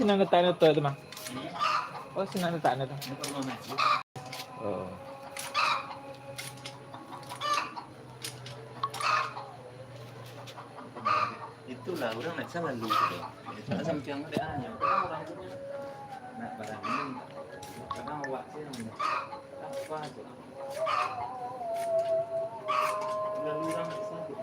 senang letaknya tuh teman. Oh senang letaknya tuh. Oh. Itulah orang nak selalu gitu. Kita sampai yang ada hanya orang punya nak barang ini kadang awak sih namanya apa aja. Lalu orang nak selalu.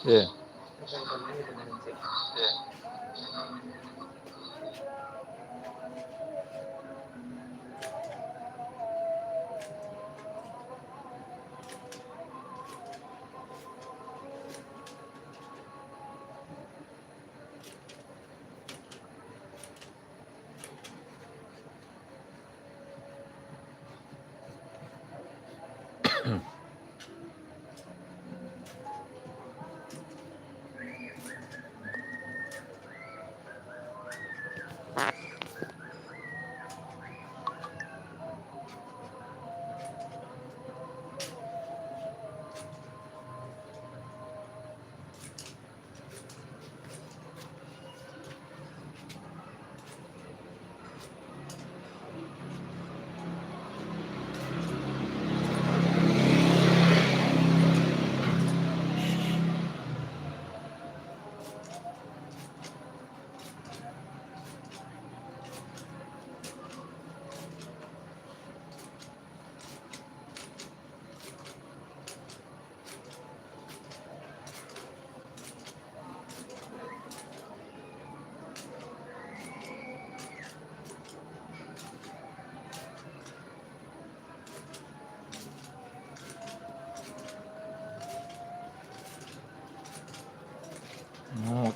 Yeah.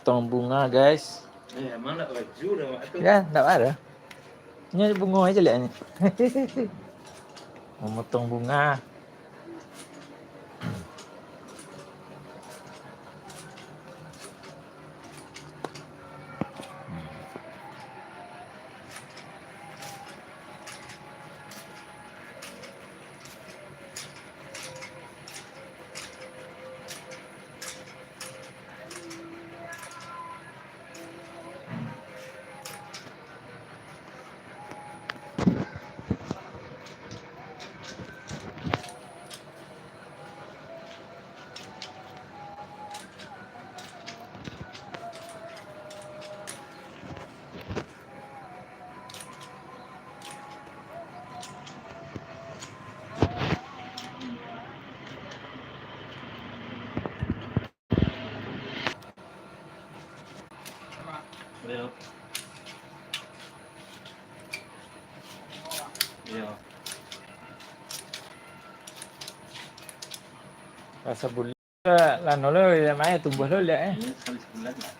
Potong bunga guys. Mana baju dah waktu. Ya, enggak ada. Ini bunga aja lihat ini. Memotong bunga. Iya. Iya. Rasa bulan lah nolo ya mai tumbuh lo lihat Ini sekali sebulan lah.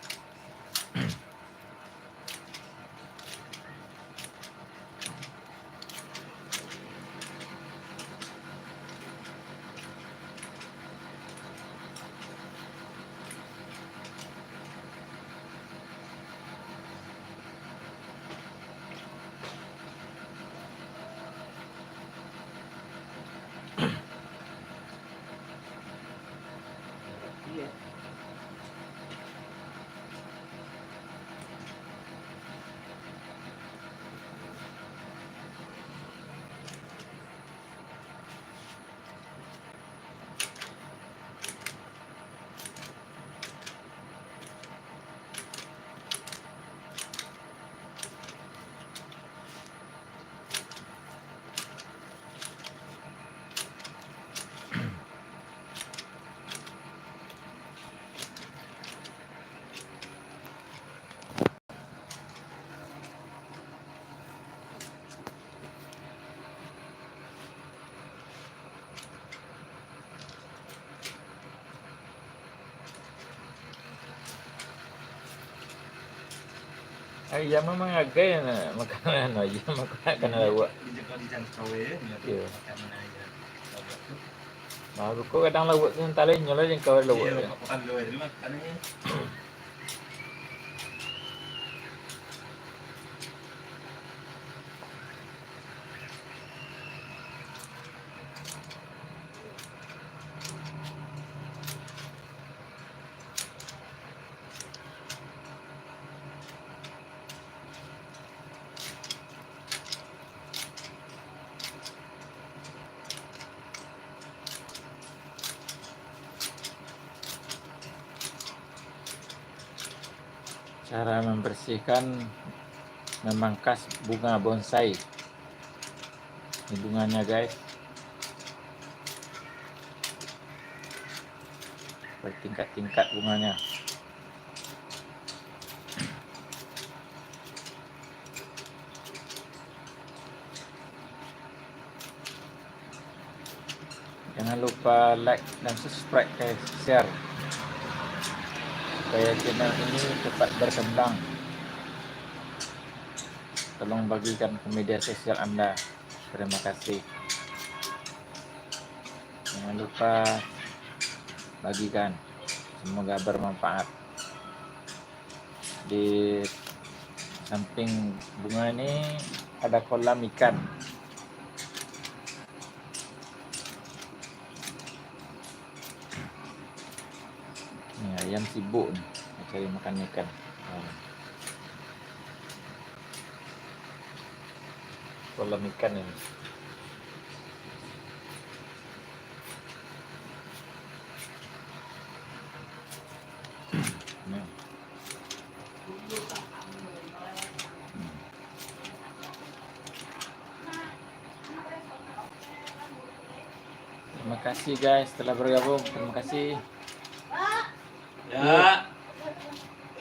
Iya. Ay, ya memang agak ya makanan aja makan kena lawak. Di jangkau ya. Iya. Makanan aja. Baru kok kadang lawak tu entar lain nyala yang kau lawak. Iya, makan lo ini makanannya. Cara membersihkan, memangkas bunga bonsai. Ini bunganya guys. Bertingkat-tingkat bunganya. Jangan lupa like dan subscribe guys, share supaya channel ini cepat berkembang. Tolong bagikan ke media sosial Anda. Terima kasih. Jangan lupa bagikan. Semoga bermanfaat. Di samping bunga ini ada kolam ikan. Ini ayam sibuk nih, cari makan ikan. Kolam ikan ini. Nah. Terima kasih guys telah bergabung. Terima kasih. Ya,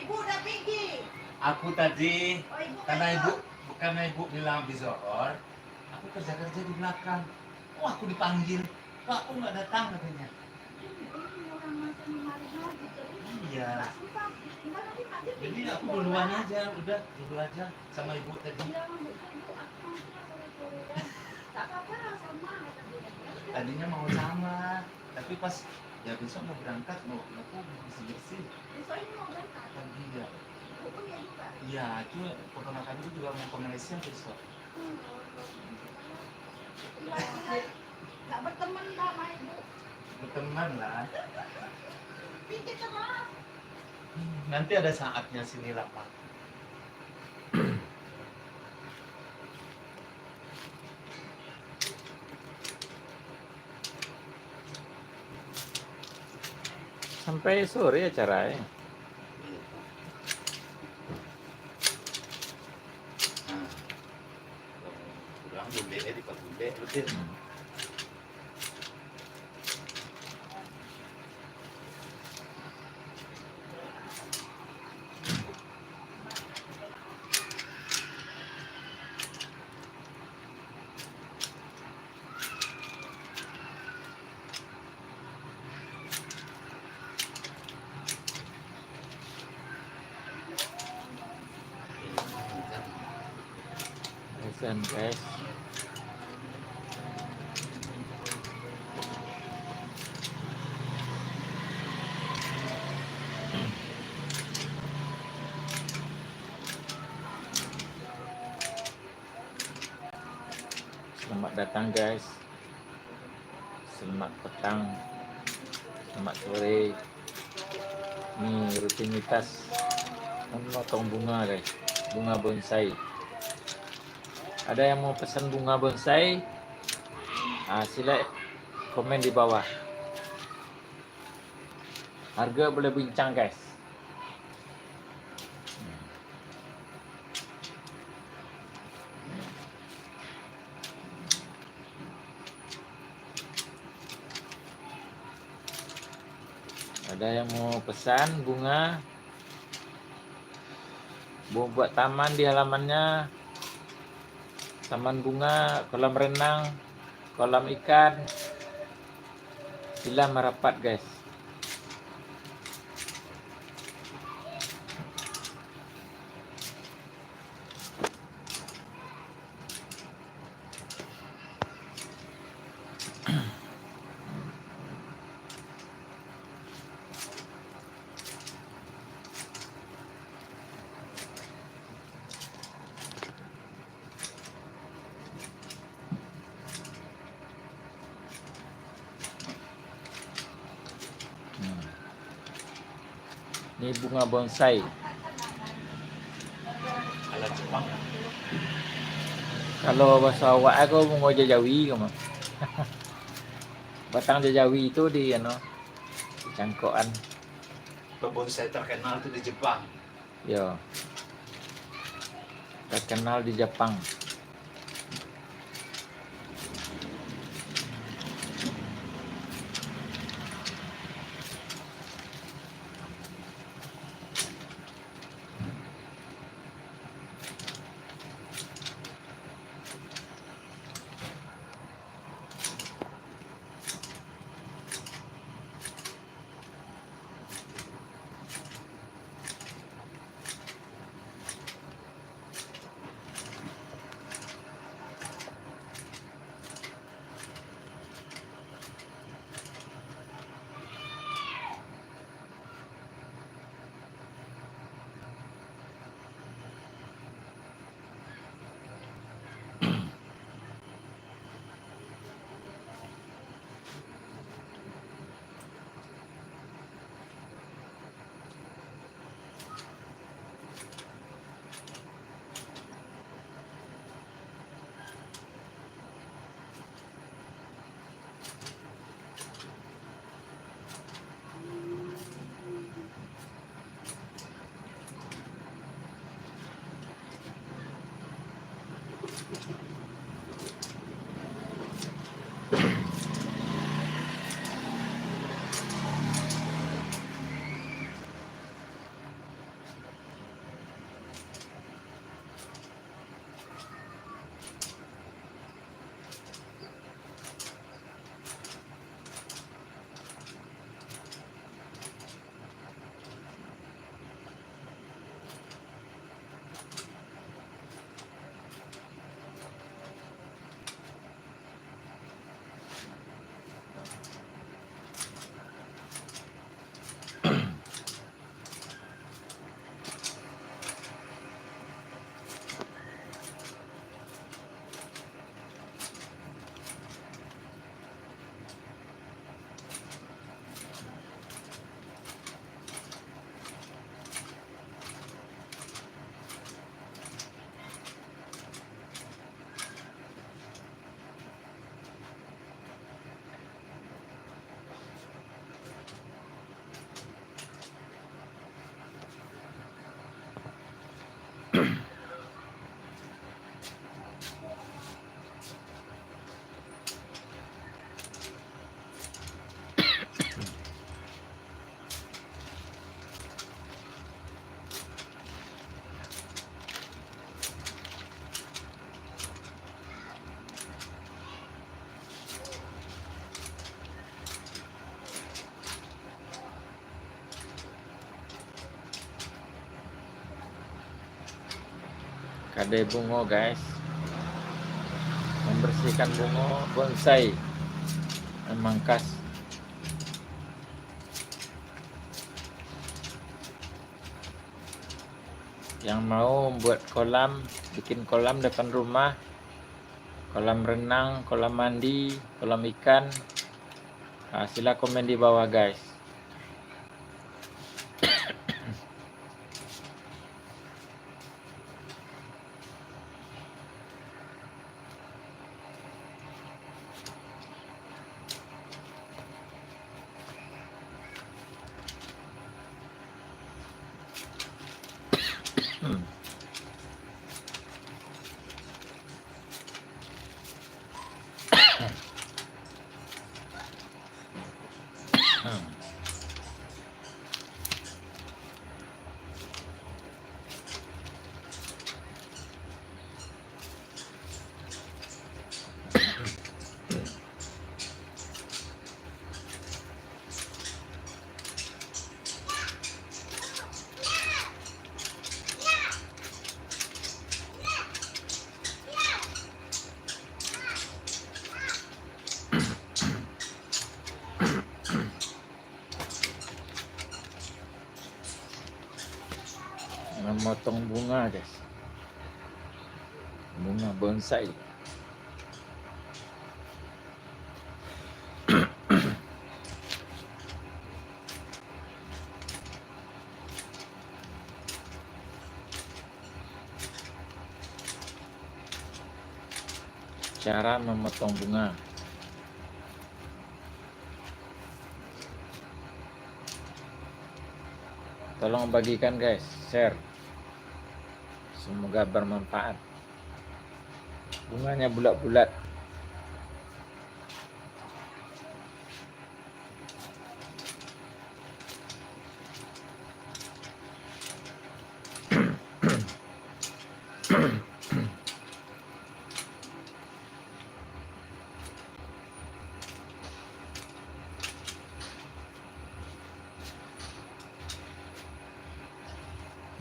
Ibu udah pergi. aku tadi Oh, ibu karena ibu bilang di Zohor, aku kerja-kerja di belakang. Oh, aku dipanggil. Pak, aku nggak datang katanya. Iya. Jadi aku duluan aja, udah dulu aja sama ibu tadi. Tadinya mau sama, tapi pas ya besok mau berangkat, mau aku bersih-bersih. Pagi ya. Iya, itu ponakan itu juga mau ke Malaysia besok. Nggak berteman sama ibu. Berteman lah. Pikir keras. Nanti ada saatnya sini lah Pak. Sampai sore acaranya. Kurang bule di Pak Bule, betul. Pesan guys. Selamat datang guys. Selamat petang. Selamat sore. Ini rutinitas memotong bunga guys. Bunga bonsai. Ada yang mau pesan bunga bonsai? Sila komen di bawah. Harga boleh bincang guys. Ada yang mau pesan bunga? Buat taman di halamannya. Taman bunga, kolam renang, kolam ikan. Sila merapat guys. Ini bunga bonsai. Ala Jepang. Kalau bahasa awak aku bunga jajawi kamu. Batang jajawi itu di cangkokan. Bonsai terkenal itu di Jepang. Yo, terkenal di Jepang. Kade bungo guys, membersihkan bungo bonsai, memangkas. Yang mau buat kolam, bikin kolam depan rumah, kolam renang, kolam mandi, kolam ikan, sila komen di bawah guys. Memotong bunga guys, bunga bonsai. Cara memotong bunga. Tolong bagikan guys, share. Semoga bermanfaat. Bunganya bulat-bulat.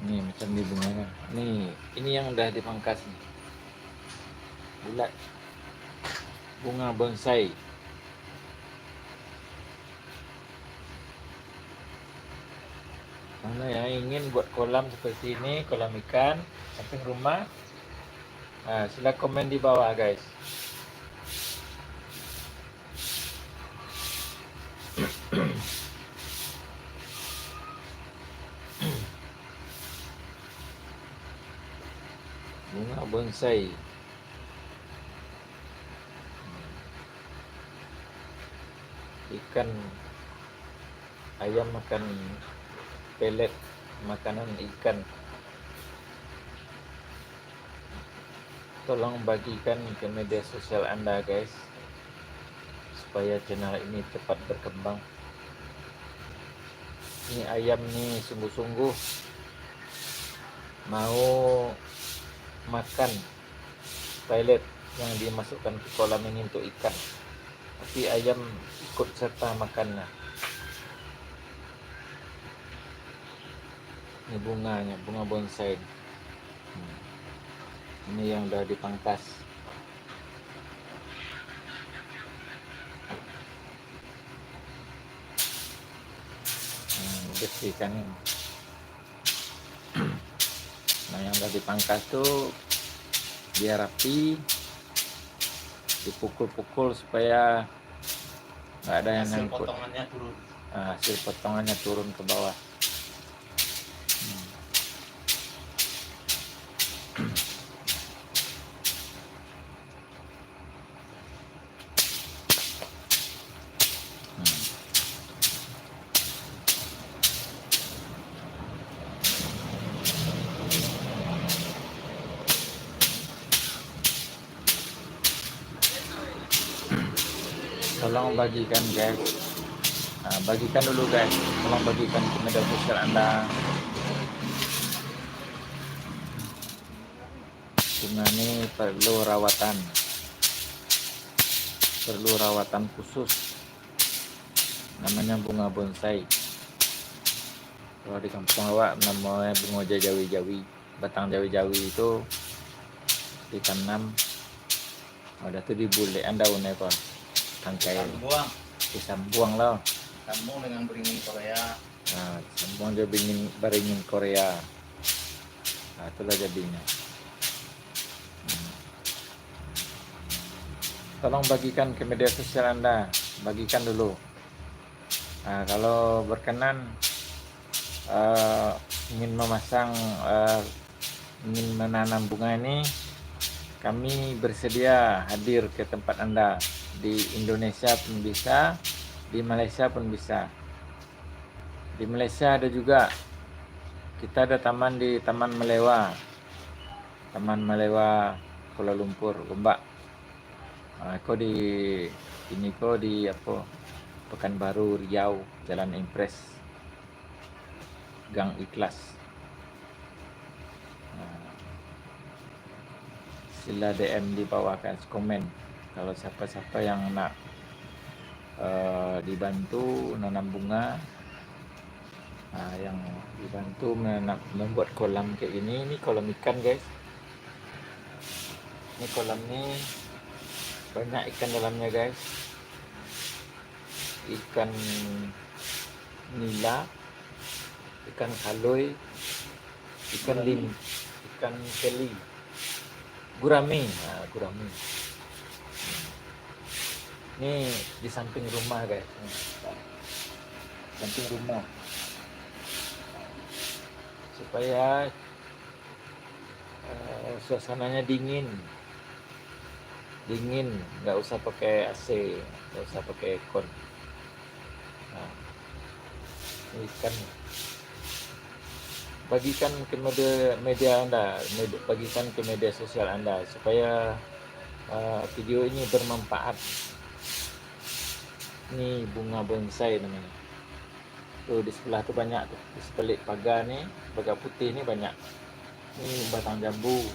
Nih macam ni bunganya. Nih, ini yang udah dipangkas nih. Bulat. Bunga bonsai. Mana yang ingin buat kolam seperti ini, kolam ikan samping rumah, sila komen di bawah guys. Bunga bonsai. Ikan, ayam makan pelet makanan ikan. Tolong bagikan ke media sosial Anda guys, supaya channel ini cepat berkembang. Ini ayam nih sungguh-sungguh mau makan pelet yang dimasukkan ke kolam ini untuk ikan, tapi ayam ikut serta makannya. Ini bunganya, bunga bonsai. Ini yang udah dipangkas. Bersihkan. Nah, yang udah dipangkas tuh biar rapi, dipukul-pukul supaya nggak ada yang Hasil nyangkut. potongannya turun. Hasil potongannya turun ke bawah. Tolong bagikan guys, bagikan dulu guys, tolong bagikan ke media sosial Anda. Bunga ini perlu rawatan khusus, namanya bunga bonsai. Kalau di kampung awak namanya bunga jawi-jawi, batang jawi-jawi itu ditanam, udah tuh dibulekan daunnya kok, tangkai disambung loh, Sambung dengan beringin Korea. sambung aja beringin Korea. Itulah jadinya. Tolong bagikan ke media sosial Anda, bagikan dulu. Kalau berkenan ingin memasang, ingin menanam bunga ini, kami bersedia hadir ke tempat Anda. Di Indonesia pun bisa, di Malaysia pun bisa. Di Malaysia ada juga, kita ada taman di Taman Malewa Kuala Lumpur, Gombak. Kau di ini kau di apa, Pekanbaru Riau, Jalan Impres, Gang Ikhlas. Sila DM di bawah kan, komen kalau siapa-siapa yang nak dibantu nanam bunga, yang dibantu membuat kolam kayak ini. Ini kolam ikan guys, ini kolam ini banyak ikan dalamnya guys, ikan nila, ikan kaloi, ikan lim, ikan keli, gurame. Ini di samping rumah guys, samping rumah, supaya suasananya dingin, nggak usah pakai AC, nggak usah pakai aircon. Ini ikan, bagikan ke media Anda, bagikan ke media sosial Anda supaya video ini bermanfaat. Ini bunga bonsai namanya. Tuh di sebelah tuh banyak tuh, di sebalik pagar nih, pagar putih ini banyak. Ini batang jambu.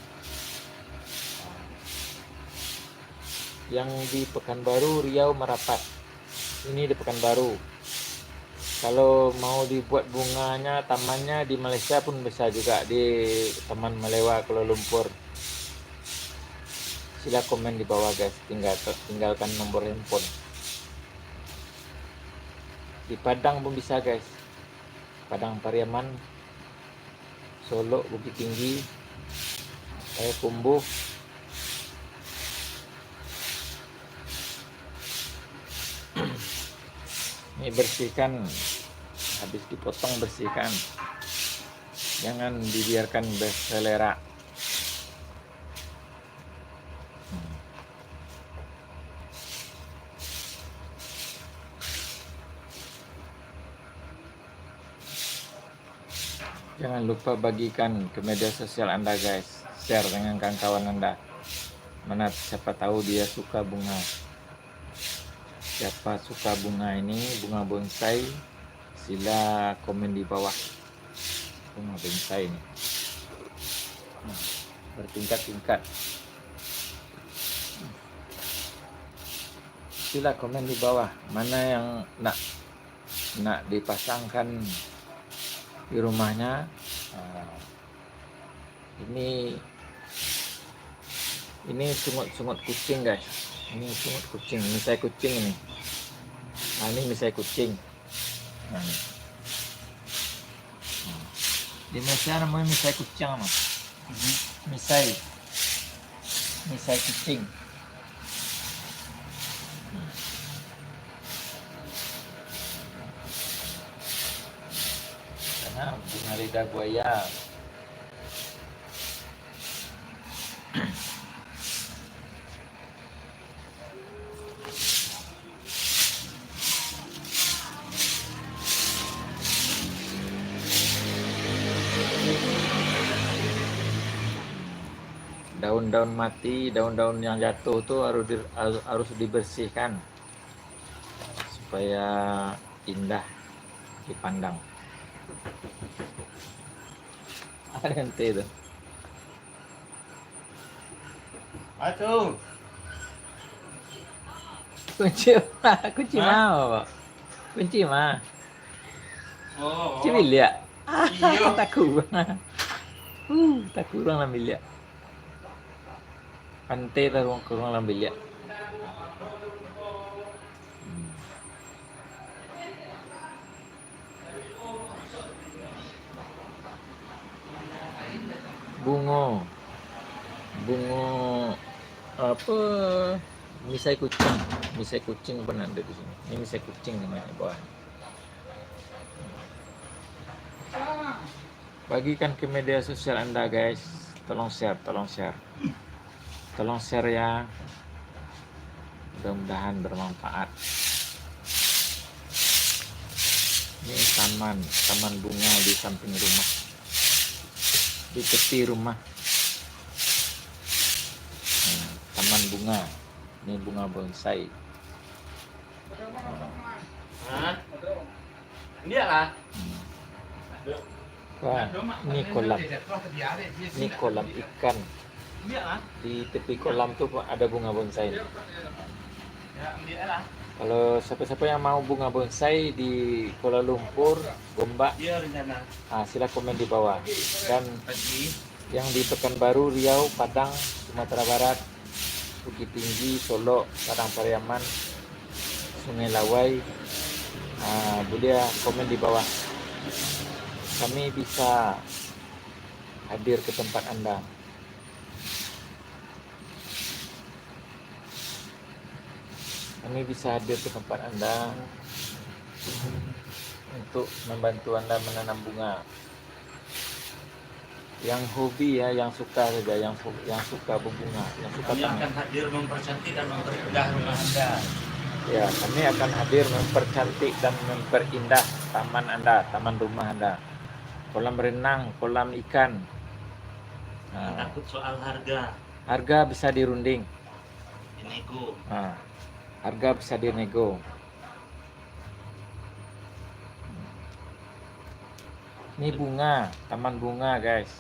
Yang di Pekanbaru, Riau, Merapat. Ini di Pekanbaru. Kalau mau dibuat bunganya, tamannya di Malaysia pun bisa juga, di Taman Malewa, Kuala Lumpur. Sila komen di bawah guys, tinggalkan nomor handphone. Di Padang pun bisa guys, Padang Pariaman, Solo, Bukit Tinggi, Kumbuh. Ini bersihkan, habis dipotong bersihkan, jangan dibiarkan berselera. Jangan lupa bagikan ke media sosial Anda guys, share dengan kawan-kawan Anda. Mana siapa tahu dia suka bunga. Siapa suka bunga ini, bunga bonsai, sila komen di bawah. Bunga bonsai ini bertingkat-tingkat. Sila komen di bawah mana yang nak dipasangkan di rumahnya. Ini sungut kucing guys. Ini sungut kucing, misai kucing ini. Ini misai kucing. Di Malaysia namanya misai kucing mas. Misai kucing. Karena bunga lidah buaya. Daun-daun mati, daun-daun yang jatuh tuh harus dibersihkan supaya indah dipandang. Ada ente itu. Aduh. Kunci mau. Kunci mah. Oh. Kunci bilik. Iya. Takut. Takut orang ambil bilik. Pantai taruh ke ruang ambil bilik. Bunga apa, misai kucing pernah ada di sini. Ini misai kucing namanya bawah. Bagikan ke media sosial Anda guys, tolong share ya, mudah-mudahan bermanfaat. Ini taman bunga di samping rumah, di tepi rumah. Taman bunga, ini bunga bonsai. Hah? Dia lah. Wah, ini kolam ikan. Dia lah. Di tepi kolam tuh ada bunga bonsai. Ya, dia lah. Kalau siapa-siapa yang mau bunga bonsai di Kuala Lumpur, Gombak, Dia rencana sila komen di bawah. Dan pagi. yang di Pekanbaru, Riau, Padang, Sumatera Barat, Bukit Tinggi, Solo, Padang Pariaman, Sungai Lawai, boleh komen di bawah. Kami bisa hadir ke tempat Anda. Kami bisa hadir ke tempat Anda untuk membantu Anda menanam bunga. Yang hobi ya, yang suka saja, yang suka berbunga, yang suka Kami tanam. akan hadir mempercantik dan memperindah rumah Anda. Ya, kami akan hadir mempercantik dan memperindah taman Anda, taman rumah Anda. kolam renang, kolam ikan. Yang Nah, takut soal harga. harga bisa dirunding. Nego. Nah, harga bisa dinego. Ini bunga, taman bunga guys.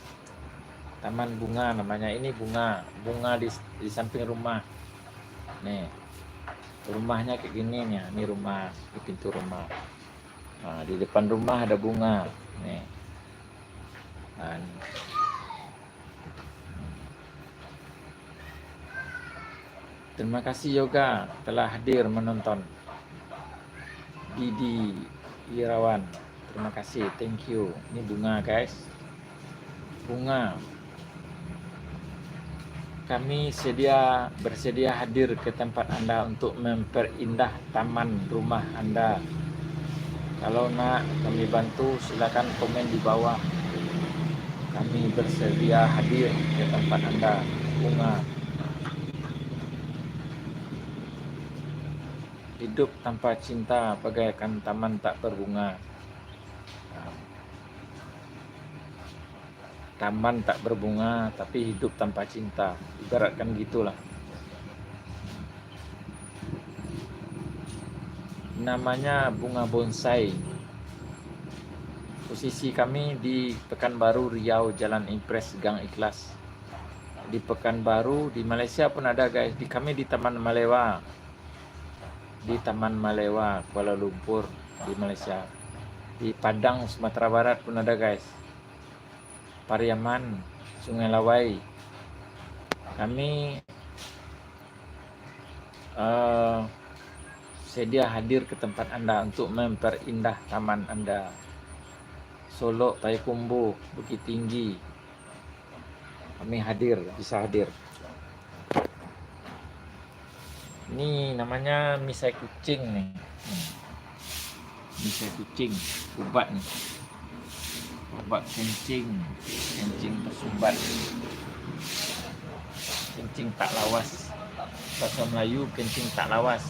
Taman bunga namanya. Ini bunga di samping rumah. Nih, rumahnya kayak gini nih. Ini rumah, di pintu rumah. Nah, di depan rumah ada bunga. Nih. Dan terima kasih Yoga telah hadir menonton. Didi Irawan, terima kasih, thank you. Ini bunga guys, bunga. Kami bersedia hadir ke tempat Anda untuk memperindah taman rumah Anda. Kalau nak kami bantu, silakan komen di bawah. Kami bersedia hadir ke tempat Anda. Bunga. Hidup tanpa cinta bagaikan taman tak berbunga. Taman tak berbunga tapi hidup tanpa cinta. Ibaratkan gitulah. Namanya bunga bonsai. Posisi kami di Pekanbaru, Riau, Jalan Impres, Gang Ikhlas. Di Pekanbaru, di Malaysia pun ada guys. Kami di Taman Malewa. Di Taman Malewa, Kuala Lumpur, di Malaysia. Di Padang, Sumatera Barat pun ada guys. Pariaman, Sungai Lawai. Kami sedia hadir ke tempat Anda untuk memperindah taman Anda. Solok, Payakumbuh, Bukit Tinggi. Kami hadir, bisa hadir. Ini namanya misai kucing nih. Misai kucing, ubat nih. Obat kencing tersumbat. Kencing tak lawas. Bahasa Melayu kencing tak lawas.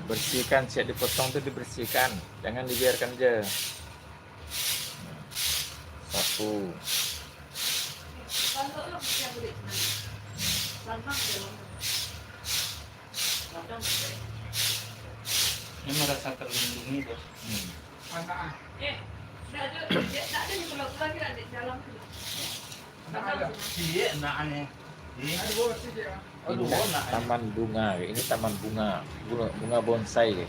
Bersihkan, siap dipotong tu dibersihkan, jangan dibiarkan je. Sapu. Ini merasa terlindungi bos. Iya, nak aneh. Ini taman bunga, ini taman bunga, bunga bonsai guys.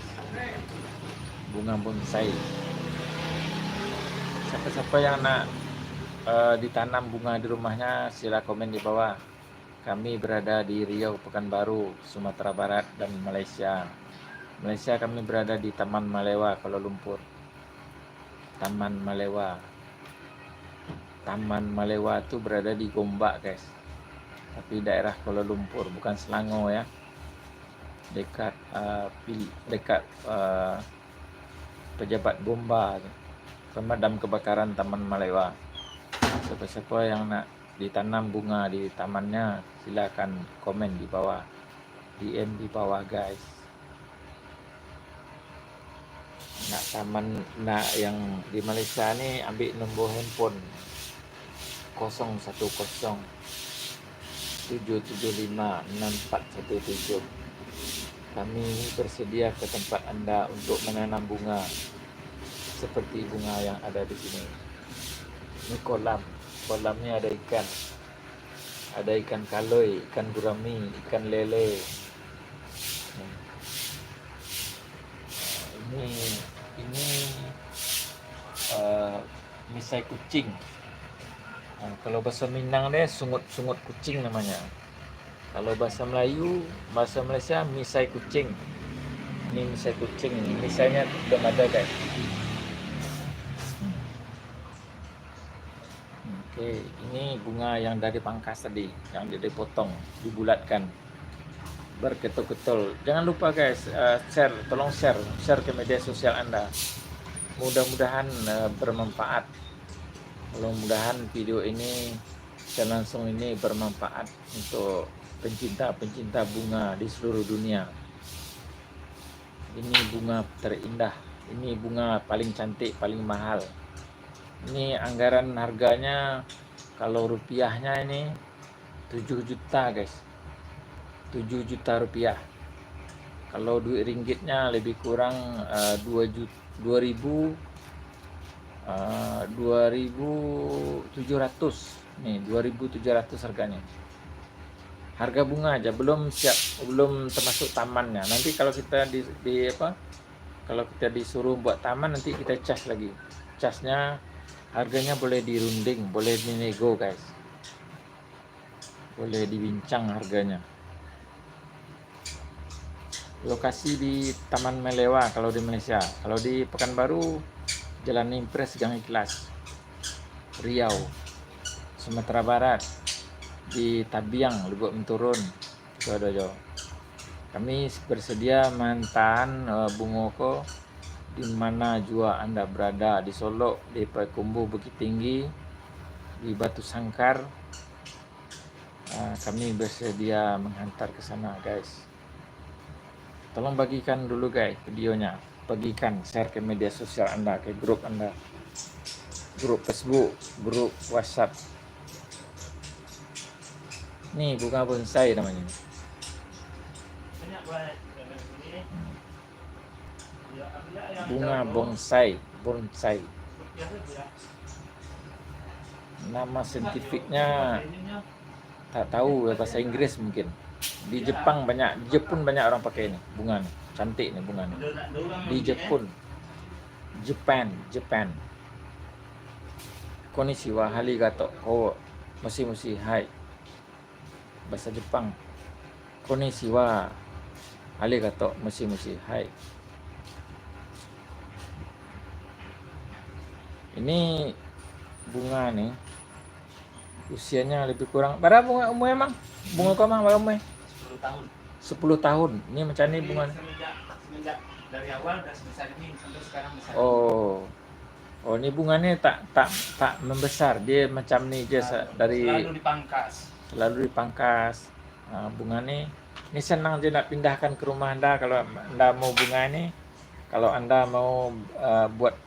Bunga bonsai. Siapa-siapa yang nak ditanam bunga di rumahnya, sila komen di bawah. Kami berada di Riau, Pekanbaru, Sumatera Barat dan Malaysia. Malaysia kami berada di Taman Malewa, Kuala Lumpur. Taman Malewa. Taman Malewa itu berada di Gombak guys. Tapi daerah Kuala Lumpur, bukan Selangor ya. Dekat pejabat bomba, pemadam kebakaran Taman Malewa. Siapa-siapa yang nak ditanam bunga di tamannya, silakan komen di bawah, DM di bawah guys. Nak taman, nak yang di Malaysia ni ambil nombor handphone 010 7756417. Kami bersedia ke tempat Anda untuk menanam bunga seperti bunga yang ada di sini. Ini kolamnya ada ikan. Ada ikan kaloi, ikan gurami, ikan lele. Ini misai kucing. Kalau bahasa Minang dia sungut kucing namanya. Kalau bahasa Melayu, bahasa Malaysia misai kucing. Ini misai kucing ini. Misainya belum ada guys. Oke, ini bunga yang dari pangkas tadi, yang dia dipotong, dibulatkan, berketul-ketul. Jangan lupa guys, tolong share ke media sosial Anda. Mudah-mudahan bermanfaat. Mudah-mudahan video ini dan langsung ini bermanfaat untuk pencinta-pencinta bunga di seluruh dunia. Ini bunga terindah. Ini bunga paling cantik, paling mahal. Ini anggaran harganya kalau rupiahnya ini 7 juta guys. 7 juta rupiah. Kalau duit ringgitnya lebih kurang 2.700. Nih 2.700 harganya. Harga bunga aja, belum termasuk tamannya. Nanti kalau kita kalau kita disuruh buat taman, nanti kita cas lagi. Casnya harganya boleh dirunding, boleh dinego guys. Boleh dibincang harganya. Lokasi di Taman Malewa kalau di Malaysia. Kalau di Pekanbaru, Jalan Impres Gang Ikhlas, Riau. Sumatera Barat, di Tabiang, Lubuk Menturun, itu ada jauh. Kami bersedia mantan Bungoko di mana jua Anda berada, di Solo, di Payakumbuh, Bukit Tinggi, di Batu Sangkar. Kami bersedia menghantar ke sana guys. Tolong bagikan dulu guys videonya, bagikan, share ke media sosial Anda, ke grup Anda, grup Facebook, grup WhatsApp. Nih bunga bonsai namanya. Bunga bonsai. Nama saintifiknya tak tahu, bahasa Inggris mungkin. Di Jepang banyak, di Jepun banyak orang pakai ini bunga nih. Cantik nih bunga nih. Di Japan. Konnichiwa, arigato, musi hai. Bahasa Jepang. Konnichiwa, arigato, musi hai. Ini bunga nih usianya lebih kurang berapa bunga umur emang? Bunga kau emang berapa umur? 10 tahun. 10 tahun. Ini macam ni bunga. Semenjak dari awal udah sebesar ini sampai sekarang besar. Oh, ini bunganya tak membesar. Dia macam ni je dari selalu dipangkas. Bunga ni senang je nak pindahkan ke rumah anda kalau anda mau bunga ni. Kalau anda mau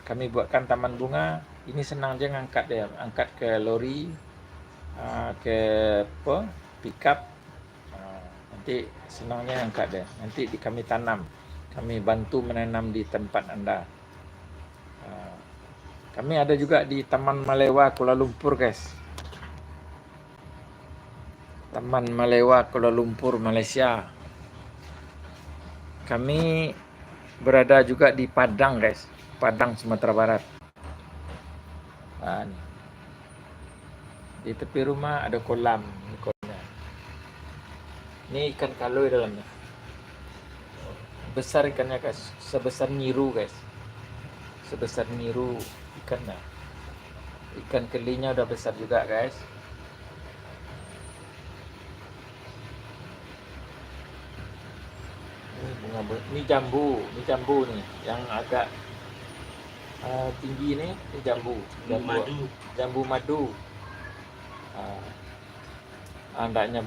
kami buatkan taman bunga, ini senang je angkat dia, angkat ke lori, ke pickup. Nanti senangnya angkat dia. Nanti kami tanam, kami bantu menanam di tempat anda. Kami ada juga di Taman Malewa Kuala Lumpur guys. Taman Malewa Kuala Lumpur, Malaysia. Kami berada juga di Padang guys, Padang Sumatera Barat. Di tepi rumah ada kolam. Ini ikan kaloi dalamnya. Besar ikannya guys, sebesar nyiru guys. Sebesar nyiru ikannya. Ikan kelinya udah besar juga guys. Ini jambu nih yang agak tinggi nih, ini jambu madu. Andaknya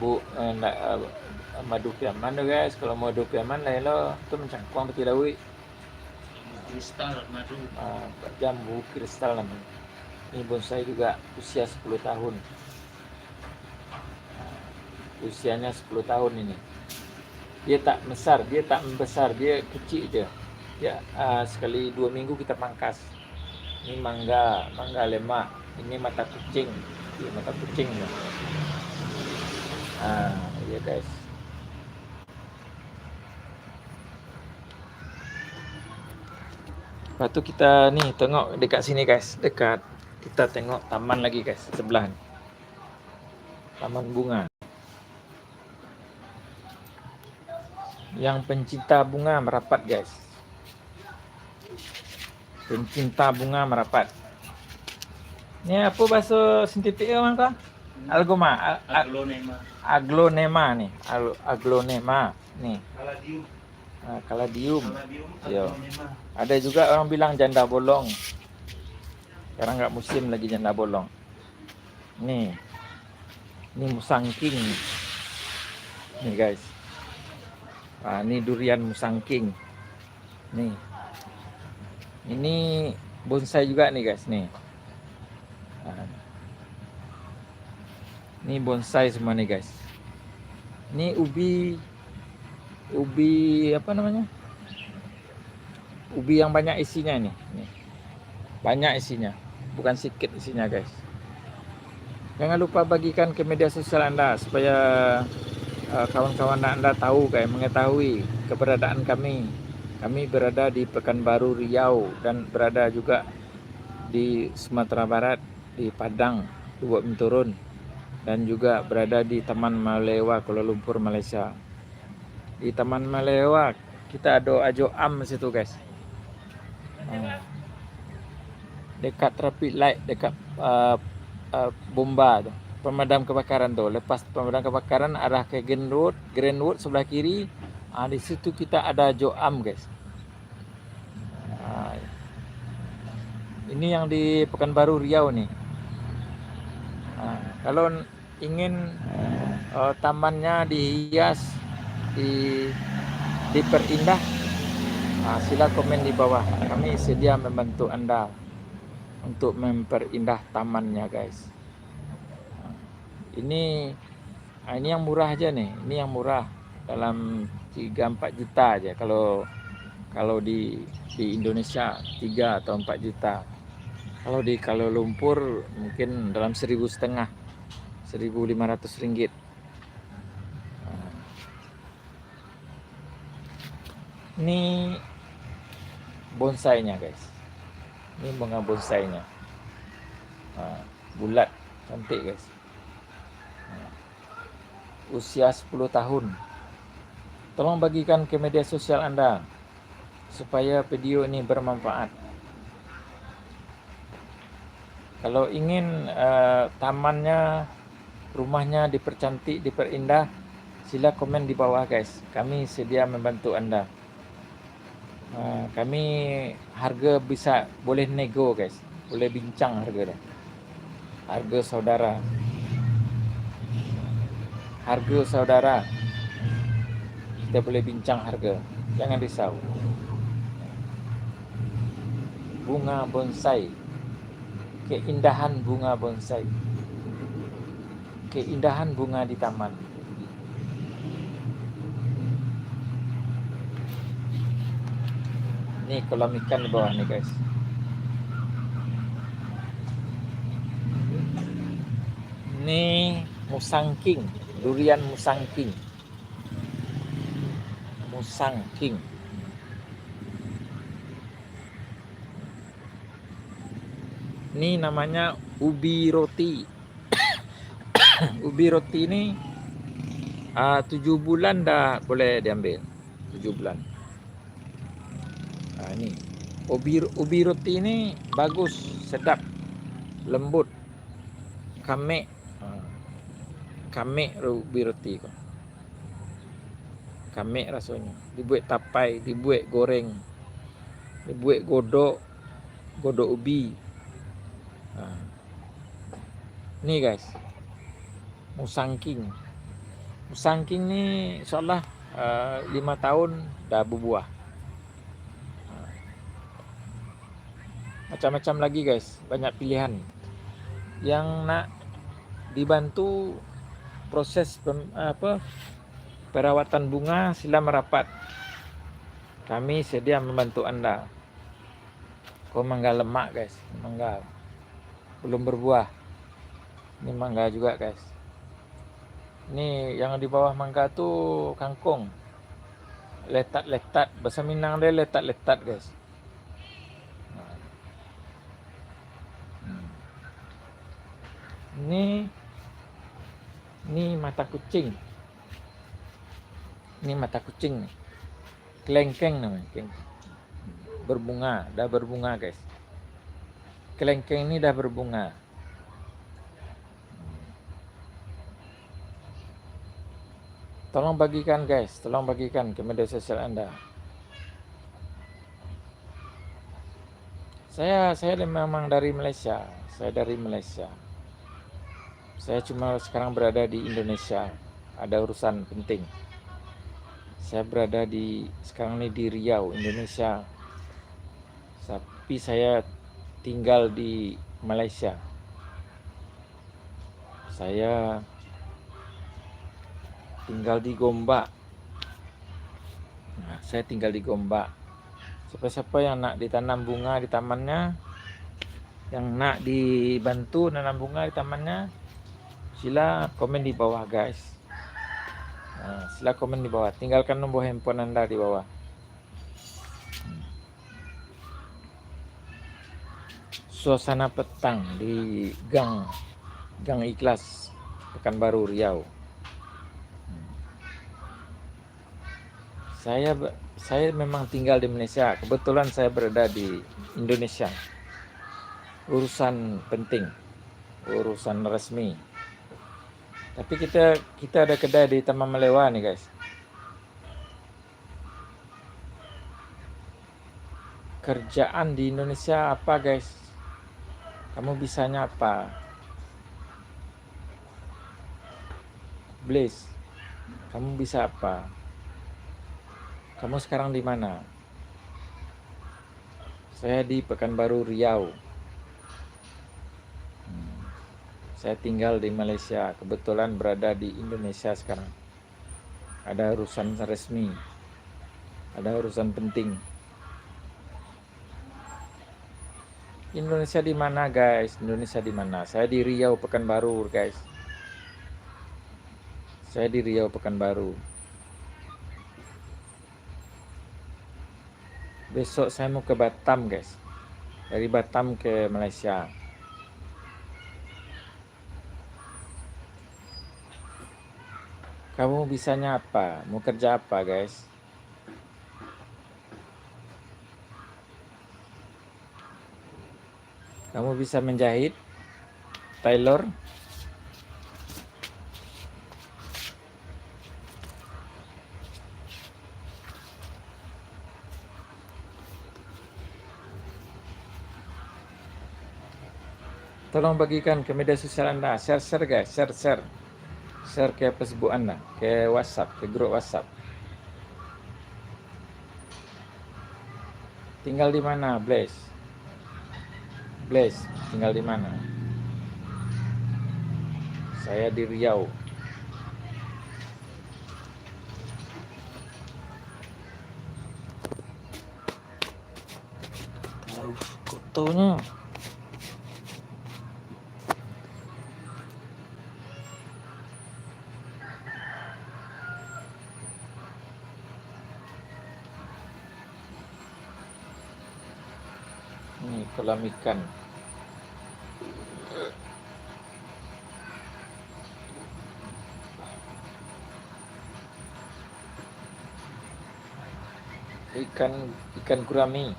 madu piaman tu guys. Kalau madu piaman lain lo tu macam kuang peti lawi. Kristal madu. Jambu kristal namanya. Ini bonsai juga usia 10 tahun. Usianya 10 tahun ini. Dia tak besar, dia tak membesar, dia kecil je. Ya, sekali 2 minggu kita pangkas. Ini mangga lemak. Ini mata kucing. Ini mata kucing. Ya guys. Lepas tu kita ni tengok dekat sini guys, dekat kita tengok taman lagi guys, sebelah ni. Taman bunga. Yang pencinta bunga merapat guys. Pencinta bunga merapat. Ni apa bahasa saintifik orang kau? Aglonema ni. Aglonema ni. Caladium. Yo. Ada juga orang bilang janda bolong. Sekarang enggak musim lagi janda bolong. Ni musangking. Ni guys. Ni durian musangking. Nih, ini bonsai juga nih guys nih. Nah, ini bonsai semua nih guys. Ini ubi apa namanya? Ubi yang banyak isinya ini. Nih. Banyak isinya, bukan sedikit isinya guys. Jangan lupa bagikan ke media sosial Anda supaya kawan-kawan Anda tahu, kayak mengetahui keberadaan kami. Kami berada di Pekanbaru Riau dan berada juga di Sumatera Barat, di Padang, Lubuk Menturun, dan juga berada di Taman Malewa, Kuala Lumpur, Malaysia. Di Taman Malewa kita ada Ajo Am situ guys. Dekat traffic light, dekat bomba tu, pemadam kebakaran tu. Lepas pemadam kebakaran arah ke Greenwood sebelah kiri. Di situ kita ada Joam guys. Ini yang di Pekanbaru Riau nih. Kalau ingin tamannya dihias, diperindah, sila komen di bawah. Kami sedia membantu Anda untuk memperindah tamannya guys. Ini yang murah aja nih. Ini yang murah, dalam 3-4 juta aja. Kalau di Indonesia 3 atau 4 juta. Kalau di Kuala Lumpur mungkin dalam 1.500, 1.500 ringgit. Ini bonsainya guys. Ini bunga bonsainya. Bulat, cantik guys. Usia 10 tahun. Tolong bagikan ke media sosial Anda supaya video ini bermanfaat. Kalau ingin tamannya, rumahnya dipercantik, diperindah, sila komen di bawah guys. Kami sedia membantu Anda. Kami harga boleh nego guys, boleh bincang harga dah. Harga saudara, kita boleh bincang harga, jangan risau. Bunga bonsai, keindahan bunga bonsai, keindahan bunga di taman. Ini kolam ikan di bawah nih guys. Ini musangking, durian musangking. Ini namanya ubi roti. Ubi roti ini 7 bulan dah boleh diambil. 7 bulan. Ini ubi roti ini bagus, sedap, lembut, kamek ubi roti kau. Kamek rasanya. Dibuat tapai, dibuat goreng, dibuat godok ubi. Nih guys, musangking ni insyaAllah 5 tahun dah berbuah. Macam-macam lagi guys, banyak pilihan. Yang nak dibantu proses perawatan bunga, sila merapat. Kami sedia membantu Anda. Kau mangga lemak guys, mangga belum berbuah. Ini mangga juga guys. Ini yang di bawah mangga tu kangkung. Letat-letat, bahasa Minang dia letat-letat guys. Ini mata kucing. Ini mata kucing nih. Kelengkeng namanya. Berbunga, dah berbunga guys. Kelengkeng ini dah berbunga. Tolong bagikan guys, tolong bagikan ke media sosial Anda. Saya memang dari Malaysia. Saya cuma sekarang berada di Indonesia, ada urusan penting. Saya berada sekarang ini di Riau, Indonesia. Tapi saya tinggal di Malaysia. Saya tinggal di Gombak. Nah, saya tinggal di Gombak. Siapa-siapa yang nak ditanam bunga di tamannya, yang nak dibantu nanam bunga di tamannya, sila komen di bawah guys. Nah, sila komen di bawah. Tinggalkan nombor handphone Anda di bawah. Suasana petang di Gang Ikhlas, Pekanbaru, Riau. Saya memang tinggal di Malaysia. Kebetulan saya berada di Indonesia. Urusan penting, urusan resmi. Tapi kita ada kedai di Taman Malewa nih guys. Kerjaan di Indonesia apa guys? Kamu bisanya apa? Please, kamu bisa apa? Kamu sekarang di mana? Saya di Pekanbaru, Riau. Saya tinggal di Malaysia. Kebetulan berada di Indonesia sekarang. Ada urusan resmi. Ada urusan penting. Indonesia di mana guys? Indonesia di mana? Saya di Riau, Pekanbaru guys. Saya di Riau, Pekanbaru. Besok saya mau ke Batam guys. Dari Batam ke Malaysia. Kamu bisanya apa? Mau kerja apa guys? Kamu bisa menjahit? Tailor? Tolong bagikan ke media sosial Anda. Share guys, share ke Facebook Anda, ke WhatsApp, ke grup WhatsApp. Tinggal di mana, Blaze? Blaze, tinggal di mana? Saya di Riau. Fotonya. Ini kolam ikan. Ikan gurami.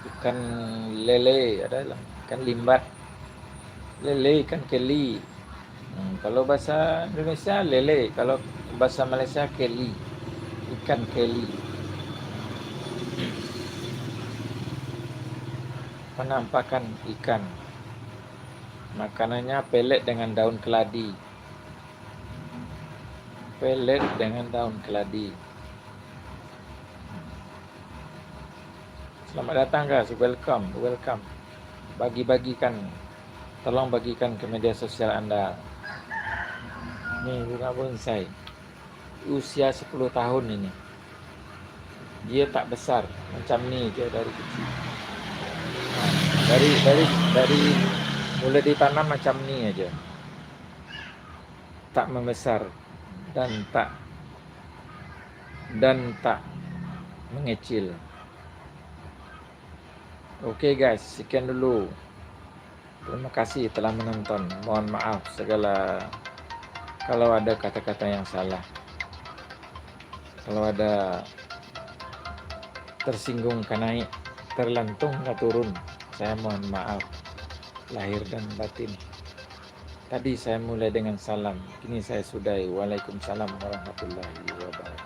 Ikan lele ada lah. Ikan limbat. Lele, ikan keli. Kalau bahasa Indonesia lele, kalau bahasa Malaysia keli. Ikan keli. Penampakan ikan. Makanannya pelet dengan daun keladi. Pelet dengan daun keladi. Selamat datang guys, welcome. Bagi-bagikan, tolong bagikan ke media sosial Anda. Nih bunga bonsai, usia 10 tahun ini. Dia tak besar, macam ni dia dari kecil. Dari mulai ditanam macam ni aja. Tak membesar dan tak mengecil. Oke guys, sekian dulu. Terima kasih telah menonton. Mohon maaf kalau ada kata-kata yang salah. Kalau ada tersinggung ke naik, terlantung ke turun, saya mohon maaf lahir dan batin. Tadi saya mulai dengan salam, kini saya sudahi. Waalaikumsalam warahmatullahi wabarakatuh.